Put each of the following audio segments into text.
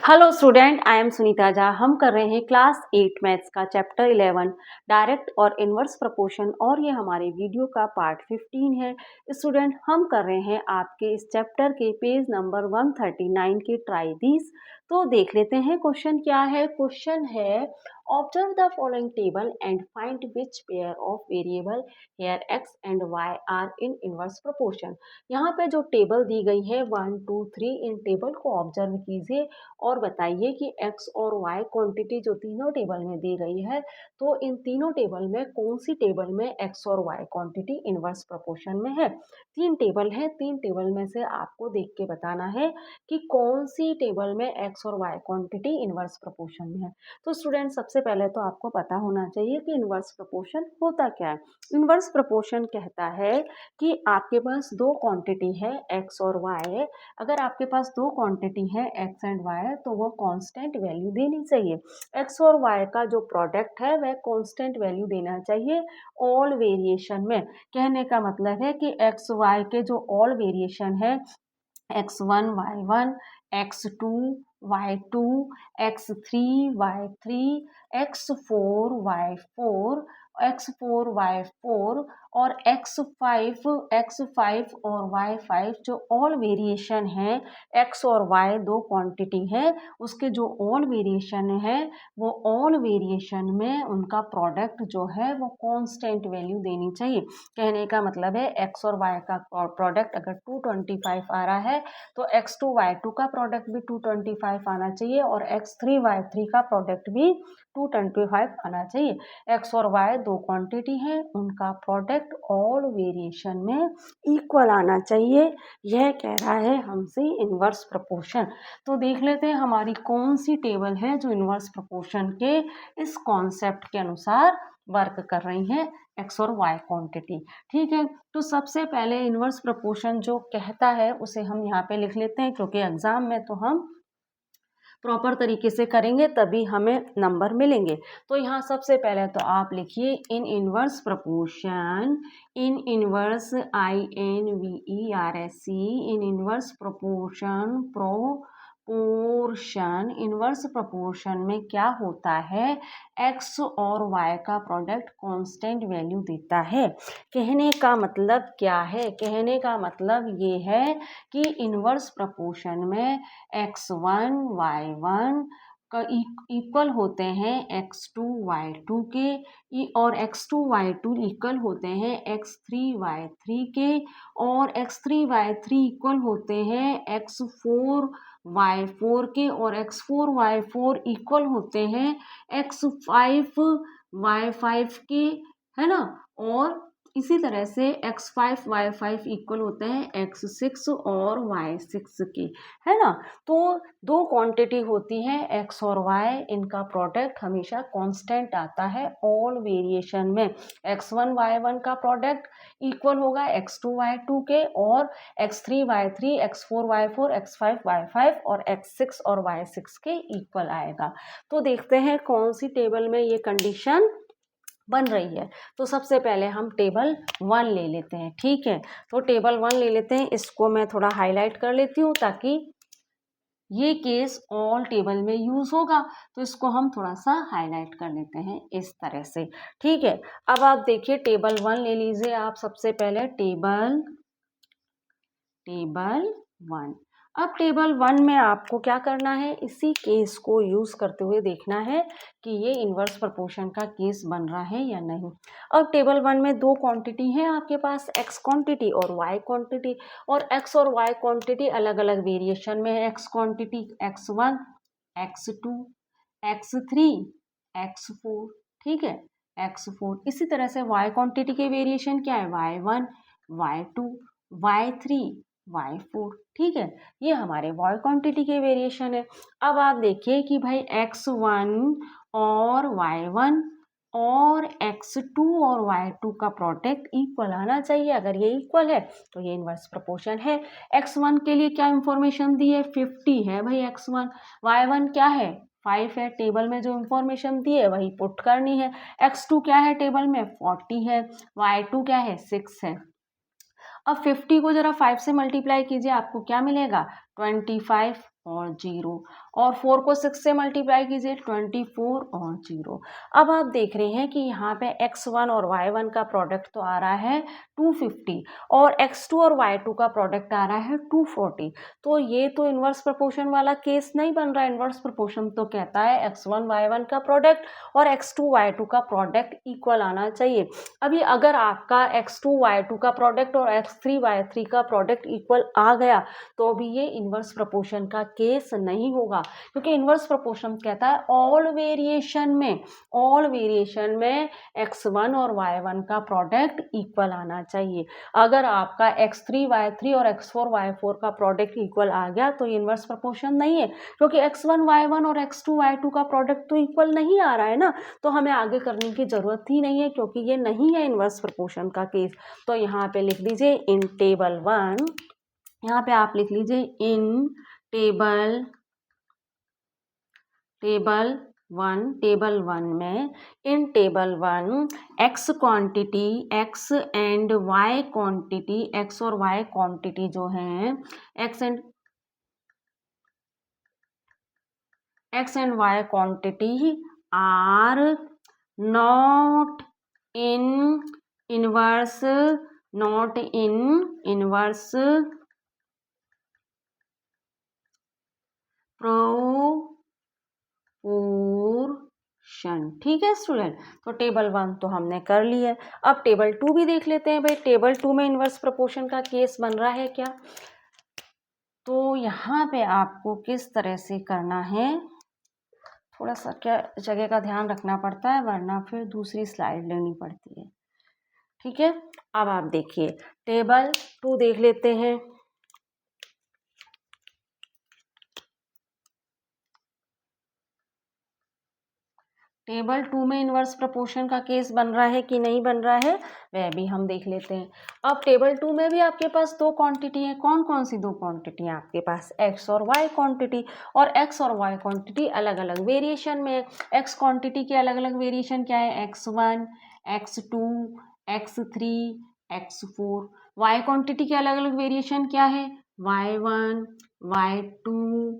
Hello student, I am Sunita Jha. हम कर रहे हैं क्लास 8 मैथ्स का चैप्टर 11 डायरेक्ट और इनवर्स प्रोपोर्शन और ये हमारे वीडियो का पार्ट 15 है। स्टूडेंट, हम कर रहे हैं आपके इस चैप्टर के पेज नंबर 139 के ट्राई दीस। तो देख लेते हैं क्वेश्चन क्या है। क्वेश्चन है observe the following table and find which pair of variable here x and y are in inverse proportion. यहाँ पे जो टेबल दी गई है 1 2 3, इन टेबल को ऑब्जर्व कीजिए और बताइए कि x और y क्वांटिटी जो तीनों टेबल में दी गई है, तो इन तीनों टेबल में कौन सी टेबल में x और y क्वांटिटी इनवर्स प्रोपोर्शन में है। तीन टेबल है, तीन टेबल में से आपको देख के बताना है कि कौन सी टेबल में x और y क्वांटिटी इनवर्स प्रोपोर्शन में है। तो स्टूडेंट, सबसे पहले तो आपको पता होना चाहिए कि इनवर्स प्रोपोर्शन होता क्या है। इनवर्स प्रोपोर्शन कहता है कि आपके पास दो क्वांटिटी है x और y। अगर आपके पास दो क्वांटिटी है x एंड y तो वो कांस्टेंट वैल्यू देनी चाहिए। x और y का जो प्रोडक्ट है वह कांस्टेंट वैल्यू देना चाहिए ऑल वेरिएशन में। कहने का मतलब है कि x y के जो ऑल वेरिएशन है x1 y1 x2 y2 x3 y3 x4 y4 x4 y4 और x5 और y5 जो ऑल वेरिएशन है x और y दो क्वांटिटी है, उसके जो ऑल वेरिएशन है वो ऑल वेरिएशन में उनका प्रोडक्ट जो है वो कांस्टेंट वैल्यू देनी चाहिए। कहने का मतलब है x और y का प्रोडक्ट अगर 225 आ रहा है तो x2 y2 का प्रोडक्ट भी 225 आना चाहिए और x3 y3 का प्रोडक्ट भी 225 आना चाहिए। x और y दो क्वांटिटी है, उनका प्रोडक्ट ऑल वेरिएशन में इक्वल आना चाहिए। यह कह रहा है हमसे इनवर्स प्रोपोर्शन। तो देख लेते हैं हमारी कौन सी टेबल है जो इनवर्स प्रोपोर्शन के इस कॉन्सेप्ट के अनुसार वर्क कर रही हैं x और y क्वांटिटी। ठीक है, तो सबसे पहले इनवर्स प्रोपोर्शन जो कहता है उसे हम यहाँ पे लिख लेते हैं, क्योंकि एग्जाम में तो हम प्रॉपर तरीके से करेंगे तभी हमें नंबर मिलेंगे। तो यहाँ सबसे पहले तो आप लिखिए इन इनवर्स प्रोपोर्शन, इन इनवर्स INVERSE, इन इनवर्स प्रोपोर्शन इनवर्स प्रोपोर्शन में क्या होता है, x और y का प्रोडक्ट कांस्टेंट वैल्यू देता है। कहने का मतलब क्या है, कहने का मतलब ये है कि इनवर्स प्रोपोर्शन में x1 y1 का इक्वल होते हैं x2 y2 के और x2 y2 इक्वल होते हैं x3 y3 के और x3 y3 इक्वल होते हैं x4 y4 के और x4 y4 इक्वल होते हैं x5 y5 के, है ना। और इसी तरह से x5 y5 इक्वल होते हैं x6 और y6 के, है ना। तो दो क्वांटिटी होती है x और y, इनका प्रोडक्ट हमेशा कांस्टेंट आता है ऑल वेरिएशन में। x1 y1 का प्रोडक्ट इक्वल होगा x2 y2 के और x3 y3 x4 y4 x5 y5 और x6 और y6 के इक्वल आएगा। तो देखते हैं कौन सी टेबल में ये कंडीशन बन रही है। तो सबसे पहले हम टेबल 1 ले लेते हैं। ठीक है, तो टेबल 1 ले लेते हैं, इसको मैं थोड़ा हाईलाइट कर लेती हूँ ताकि ये केस ऑल टेबल में यूज होगा। तो इसको हम थोड़ा सा हाईलाइट कर लेते हैं इस तरह से। ठीक है, अब आप देखिए टेबल 1 ले लीजिए आप। सबसे पहले टेबल 1। अब टेबल 1 में आपको क्या करना है, इसी केस को यूज करते हुए देखना है कि ये इनवर्स प्रोपोर्शन का केस बन रहा है या नहीं। अब टेबल 1 में दो क्वांटिटी है आपके पास, x क्वांटिटी और y क्वांटिटी, और x और y क्वांटिटी अलग अलग वेरिएशन में है। x quantity x1 x2 x3 x4, ठीक है, x4। इसी तरह से y क्वांटिटी के वेरिएशन क्या है, y1 y2 y3 y4, ठीक है, ये हमारे y क्वांटिटी के वेरिएशन है। अब आप देखिए कि भाई x1 और y1 और x2 और y2 का प्रोडक्ट इक्वल आना चाहिए। अगर ये इक्वल है तो ये इनवर्स प्रोपोर्शन है। x1 के लिए क्या इंफॉर्मेशन दी है, 50 है भाई x1। y1 क्या है, 5 है। टेबल में जो इंफॉर्मेशन दी है वही पुट करनी है। x2 क्या है टेबल में, 40 है। y2 क्या है, 6 है। अब 50 को जरा 5 से मल्टीप्लाई कीजिए, आपको क्या मिलेगा, 25 और 0। और 4 को 6 से मल्टीप्लाई कीजिए 24 और 0। अब आप देख रहे हैं कि यहाँ पे x1 और y1 का प्रोडक्ट तो आ रहा है 250 और x2 और y2 का प्रोडक्ट आ रहा है 240। तो ये तो इन्वर्स प्रोपोर्शन वाला केस नहीं बन रहा है। इन्वर्स प्रोपोर्शन तो कहता है x1 y1 का प्रोडक्ट और x2 y2 का प्रोडक्ट इक्वल आना चाहिए। अभी अगर आपका x2 y2 का प्रोडक्ट और x3 y3 का प्रोडक्ट इक्वल आ गया तो भी ये इन्वर्स प्रोपोर्शन का केस नहीं होगा, क्योंकि इन्वर्स प्रोपोर्शन कहता है ऑल वेरिएशन में x1 और y1 का प्रोडक्ट इक्वल आना चाहिए। अगर आपका x3 y3 और x4 y4 का प्रोडक्ट इक्वल आ गया तो ये इन्वर्स प्रोपोर्शन नहीं है, क्योंकि x1 y1 और x2 y2 का प्रोडक्ट तो इक्वल नहीं आ रहा है ना, तो हमें आगे करने की जरूरत ही नहीं है, क्योंकि ये नहीं है इन्वर्स प्रोपोर्शन का केस। तो यहाँ पे लिख लीजिए इन टेबल 1, यहाँ पे आप लिख लीजिए इन टेबल 1 में in table 1 x quantity x and y quantity, x और y क्वांटिटी जो हैं x and y quantity are not in inverse proportion. ठीक है स्टूडेंट, तो टेबल 1 तो हमने कर लिया है। अब टेबल 2 भी देख लेते हैं भाई, टेबल 2 में इन्वर्स प्रोपोर्शन का केस बन रहा है क्या। तो यहाँ पे आपको किस तरह से करना है, थोड़ा सा क्या जगह का ध्यान रखना पड़ता है, वरना फिर दूसरी स्लाइड लेनी पड़ती है। ठीक है, अब आप देखिए टेबल 2 देख लेते हैं। टेबल 2 में इन्वर्स प्रोपोर्शन का केस बन रहा है कि नहीं बन रहा है, वह भी हम देख लेते हैं। अब टेबल 2 में भी आपके पास दो क्वांटिटी है। कौन कौन सी दो क्वांटिटी है आपके पास, x और y क्वांटिटी, और x और y क्वांटिटी अलग अलग वेरिएशन में है। x क्वांटिटी के अलग अलग वेरिएशन क्या है, x1 x2 x3 x4। y quantity के अलग अलग वेरिएशन क्या है, y1 y2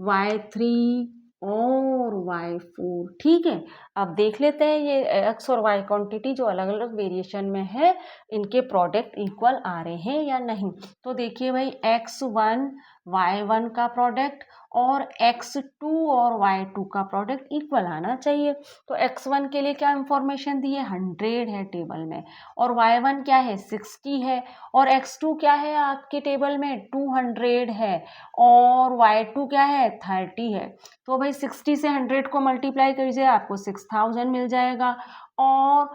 y3 और y4। ठीक है, अब देख लेते हैं ये x और y क्वांटिटी जो अलग अलग वेरिएशन में है, इनके प्रोडक्ट इक्वल आ रहे हैं या नहीं। तो देखिए भाई x1 y1 का प्रोडक्ट और x2 और y2 का प्रोडक्ट इक्वल आना चाहिए। तो x1 के लिए क्या इंफॉर्मेशन दी है, 100 है टेबल में, और y1 क्या है 60 है, और x2 क्या है आपके टेबल में 200 है, और y2 क्या है 30 है। तो भाई 60 से 100 को मल्टीप्लाई कीजिए, आपको 6000 मिल जाएगा, और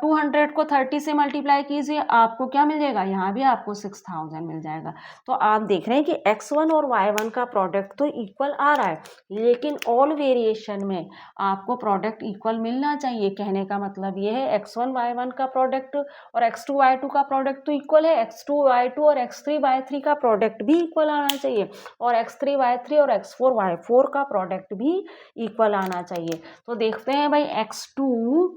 200 को 30 से मल्टीप्लाई कीजिए, आपको क्या मिल जाएगा, यहाँ भी आपको 6000 मिल जाएगा। तो आप देख रहे हैं कि x1 और y1 का प्रोडक्ट तो इक्वल आ रहा है, लेकिन ऑल वेरिएशन में आपको प्रोडक्ट इक्वल मिलना चाहिए। कहने का मतलब ये है x1 y1 का प्रोडक्ट और x2 y2 का प्रोडक्ट तो इक्वल है, x2 y2 और x3 y3 का प्रोडक्ट भी इक्वल आना चाहिए, और x3 y3 और x4 y4 का प्रोडक्ट भी इक्वल आना चाहिए। तो देखते हैं भाई x2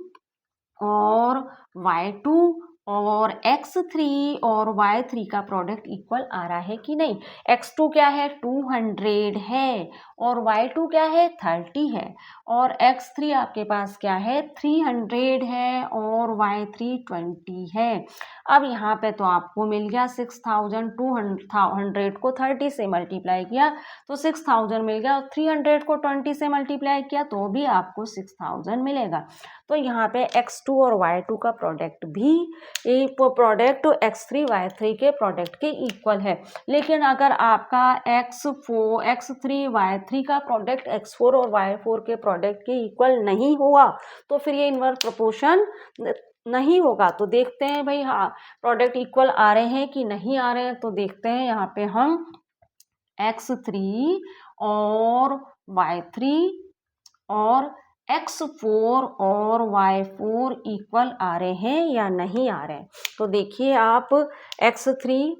और y2 और x3 और y3 का प्रोडक्ट इक्वल आ रहा है कि नहीं। x2 क्या है 200 है, और y2 क्या है 30 है, और x3 आपके पास क्या है 300 है, और y3 20 है। अब यहाँ पे तो आपको मिल गया 6200 को 30 से मल्टीप्लाई किया तो 6000 मिल गया, और 300 को 20 से मल्टीप्लाई किया तो भी आपको 6000 मिलेगा। तो यहाँ पे x2 और y2 का प्रोडक्ट भी प्रोडक्ट x3 y3 के प्रोडक्ट के इक्वल है। लेकिन अगर आपका x3 y3 का प्रोडक्ट x4 और y4 के प्रोडक्ट के इक्वल नहीं हुआ तो फिर ये इन्वर्स प्रोपोर्शन नहीं होगा। तो देखते हैं भाई हाँ प्रोडक्ट इक्वल आ रहे हैं कि नहीं आ रहे हैं। तो देखते हैं यहाँ पे हम x3 और y3 और x4 और y4 इक्वल आ रहे हैं या नहीं आ रहे हैं। तो देखिए आप x3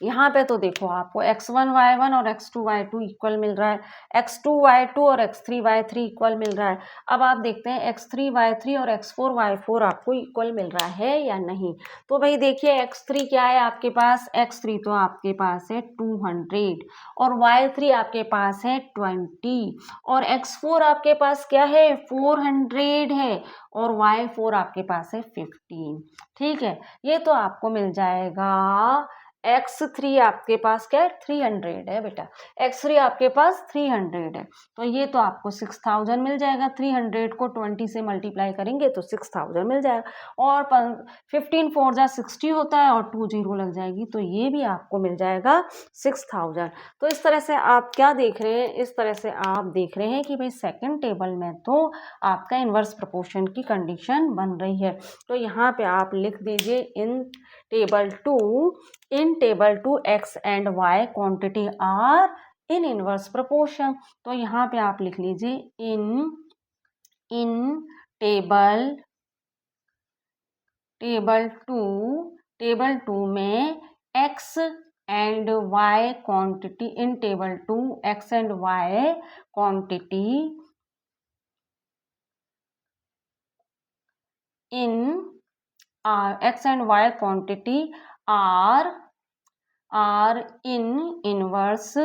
यहाँ पे तो देखो आपको x1 y1 और x2 y2 इक्वल मिल रहा है, x2 y2 और x3 y3 इक्वल मिल रहा है। अब आप देखते हैं x3 y3 और x4 y4 आपको इक्वल मिल रहा है या नहीं। तो भाई देखिए x3 क्या है आपके पास, x3 तो आपके पास है 200 और y3 आपके पास है 20 और x4 आपके पास क्या है 400 है और y4 आपके पास है 15। ठीक है, ये तो आपको मिल जाएगा। x3 आपके पास क्या है 300 है बेटा, x3 आपके पास 300 है, तो ये तो आपको 6000 मिल जाएगा। 300 को 20 से मल्टीप्लाई करेंगे तो 6000 मिल जाएगा और 15 4 जा 60 होता है और 2 जीरो लग जाएगी, तो ये भी आपको मिल जाएगा 6000। तो इस तरह से आप क्या देख रहे हैं, इस तरह से आप देख रहे हैं कि भाई सेकंड टेबल में तो आपका इन्वर्स प्रोपोर्शन की कंडीशन बन रही है। तो यहाँ पे आप लिख दीजिए in table two x and y quantity are in inverse proportion. तो यहाँ पे आप लिख लीजिए इन टेबल टू में x and y quantity, in table two x and y quantity in x and y quantity are in inverse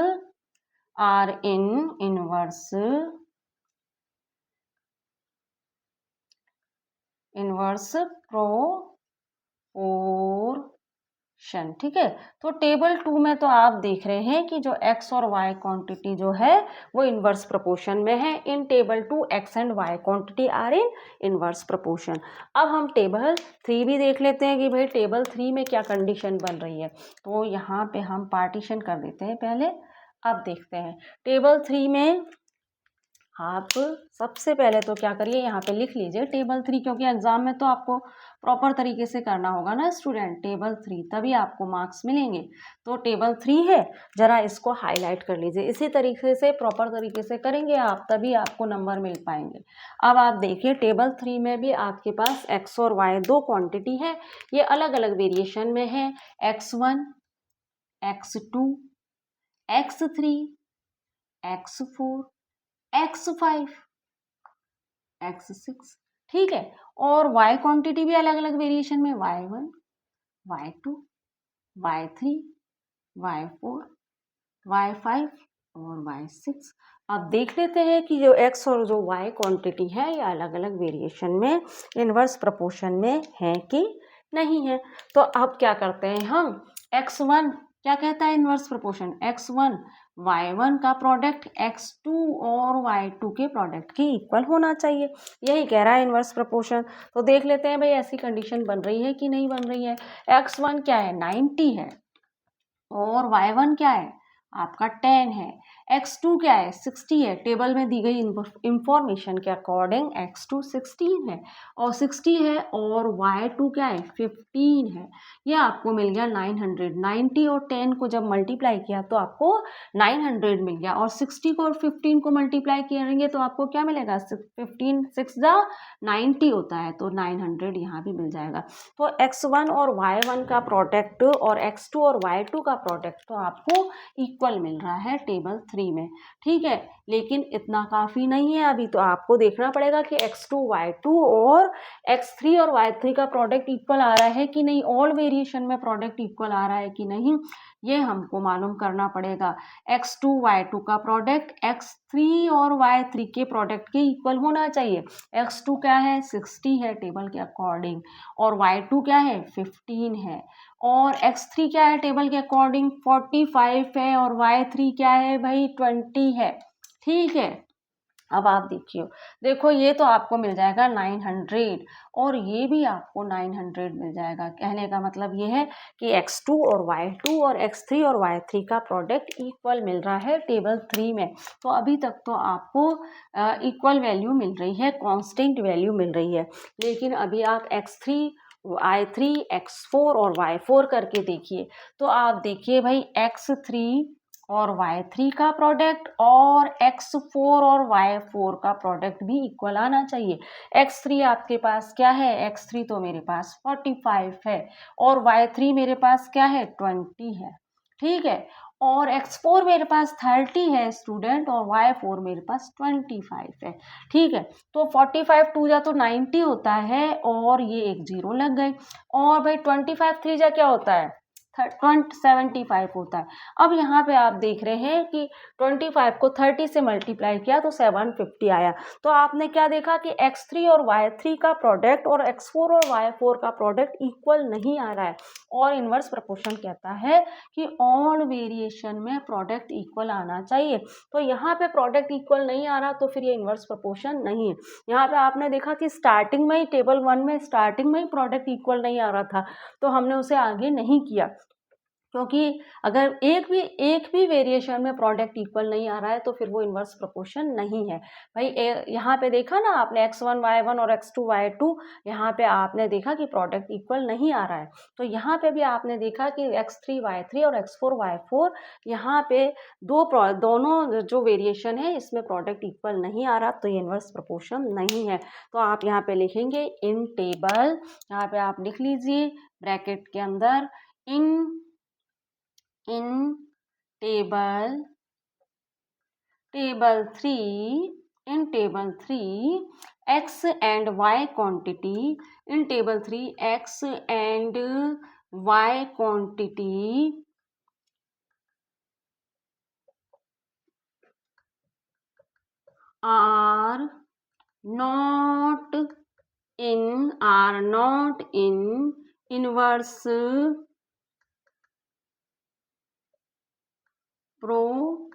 proportion। ठीक है, तो टेबल 2 में तो आप देख रहे हैं कि जो x और y क्वांटिटी जो है वो इनवर्स प्रोपोर्शन में है। In table 2 x and y quantity are in inverse proportion. अब हम टेबल 3 भी देख लेते हैं कि भाई टेबल 3 में क्या कंडीशन बन रही है। तो यहाँ पे हम पार्टीशन कर देते हैं पहले। अब देखते हैं टेबल 3 में आप सबसे पहले तो क्या करिए, यहाँ पे लिख लीजिए टेबल 3, क्योंकि एग्जाम में तो आपको प्रॉपर तरीके से करना होगा ना स्टूडेंट, टेबल 3 तभी आपको मार्क्स मिलेंगे। तो टेबल 3 है, जरा इसको हाईलाइट कर लीजिए। इसी तरीके से प्रॉपर तरीके से करेंगे आप, तभी आपको नंबर मिल पाएंगे। अब आप देखिए टेबल 3 में भी आपके पास x और y दो क्वांटिटी है, ये अलग अलग वेरिएशन में है, x1 x2 x3 x4 x5 x6। ठीक है, और y क्वांटिटी भी अलग अलग वेरिएशन में, y1 y2 y3 y4 y5 और y6। अब देख लेते हैं कि जो x और जो y क्वांटिटी है ये अलग अलग वेरिएशन में इनवर्स प्रोपोर्शन में है कि नहीं है। तो अब क्या करते हैं हम, x1 क्या कहता है इनवर्स प्रोपोर्शन, x1 y1 का प्रोडक्ट x2 और y2 के प्रोडक्ट के इक्वल होना चाहिए, यही कह रहा है इनवर्स प्रोपोर्शन। तो देख लेते हैं भाई ऐसी कंडीशन बन रही है कि नहीं बन रही है। x1 क्या है 90 है और y1 क्या है आपका 10 है, x2 क्या है 60 है, टेबल में दी गई इंफॉर्मेशन के अकॉर्डिंग x2 16 है और 60 है और y2 क्या है 15 है। ये आपको मिल गया 900। 90 और 10 को जब मल्टीप्लाई किया तो आपको 900 मिल गया और 60 को और 15 को मल्टीप्लाई करेंगे तो आपको क्या मिलेगा, 15 6 जा 90 होता है, तो 900 यहाँ भी मिल जाएगा। तो x1 और y1 का प्रोडक्ट और x2 और y2 का प्रोडक्ट तो आपको इक्वल मिल रहा है टेबल 3 में। ठीक है, लेकिन इतना काफ़ी नहीं है, अभी तो आपको देखना पड़ेगा कि x2 y2 और x3 और y3 का प्रोडक्ट इक्वल आ रहा है कि नहीं, ऑल वेरिएशन में प्रोडक्ट इक्वल आ रहा है कि नहीं, ये हमको मालूम करना पड़ेगा। x2 y2 का प्रोडक्ट x3 और y3 के प्रोडक्ट के इक्वल होना चाहिए। x2 क्या है 60 है टेबल के अकॉर्डिंग और y2 क्या है 15 है और x3 क्या है टेबल के अकॉर्डिंग 45 है और y3 क्या है भाई 20 है। ठीक है, अब आप देखो ये तो आपको मिल जाएगा 900 और ये भी आपको 900 मिल जाएगा। कहने का मतलब ये है कि x2 और y2 और x3 और y3 का प्रोडक्ट इक्वल मिल रहा है टेबल 3 में। तो अभी तक तो आपको इक्वल वैल्यू मिल रही है, कांस्टेंट वैल्यू मिल रही है, लेकिन अभी आप x3 y3 x4 और y4 करके देखिए तो आप देखिए भाई x3 और y3 का प्रोडक्ट और x4 और y4 का प्रोडक्ट भी इक्वल आना चाहिए। x3 आपके पास क्या है, x3 तो मेरे पास 45 है और y3 मेरे पास क्या है 20 है। ठीक है, और x4 मेरे पास 30 है स्टूडेंट, और y4 मेरे पास 25 है। ठीक है, तो 45 टू जा तो 90 होता है, और ये एक जीरो लग गई। और भाई 25 थ्री जा क्या होता है, 75 होता है। अब यहाँ पे आप देख रहे हैं कि 25 को 30 से मल्टीप्लाई किया तो 750 आया। तो आपने क्या देखा कि x3 और y3 का प्रोडक्ट और x4 और y4 का प्रोडक्ट इक्वल नहीं आ रहा है, और इनवर्स प्रोपोर्शन कहता है कि ऑड वेरिएशन में प्रोडक्ट इक्वल आना चाहिए। तो यहाँ पे प्रोडक्ट इक्वल नहीं आ रहा, तो फिर ये इनवर्स प्रोपोर्शन नहीं है। यहाँ पे आपने देखा कि स्टार्टिंग में ही टेबल 1 में स्टार्टिंग में ही प्रोडक्ट इक्वल नहीं आ रहा था, तो हमने उसे आगे नहीं किया, क्योंकि अगर एक भी वेरिएशन में प्रोडक्ट इक्वल नहीं आ रहा है तो फिर वो इनवर्स प्रोपोर्शन नहीं है। भाई यहाँ पे देखा ना आपने x1 y1 और x2 y2, यहाँ पे आपने देखा कि प्रोडक्ट इक्वल नहीं आ रहा है। तो यहाँ पे भी आपने देखा कि x3 y3 और x4 y4, यहाँ पे दोनों जो वेरिएशन है इसमें प्रोडक्ट इक्वल नहीं आ रहा, तो ये इनवर्स प्रोपोर्शन नहीं है। तो आप यहाँ पे लिखेंगे इन टेबल, यहाँ पे आप लिख लीजिए ब्रैकेट के अंदर इन table 3, in table 3 x and y quantity, in table 3 x and y quantity are not in inverse proportion।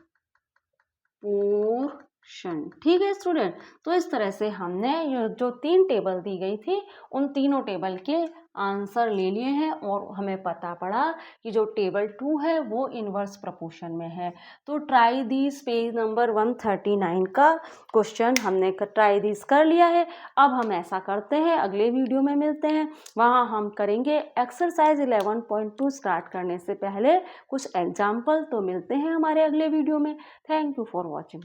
ठीक है स्टूडेंट, तो इस तरह से हमने जो 3 टेबल दी गई थी उन तीनों टेबल के आंसर ले लिए हैं, और हमें पता पड़ा कि जो टेबल 2 है वो इनवर्स प्रोपोर्शन में है। तो ट्राई दिस पेज नंबर 139 का क्वेश्चन हमने ट्राई दिस कर लिया है। अब हम ऐसा करते हैं, अगले वीडियो में मिलते हैं, वहाँ हम करेंगे एक्सरसाइज 11.2 स्टार्ट करने से पहले कुछ एग्जाम्पल। तो मिलते हैं हमारे अगले वीडियो में। Thank you for watching.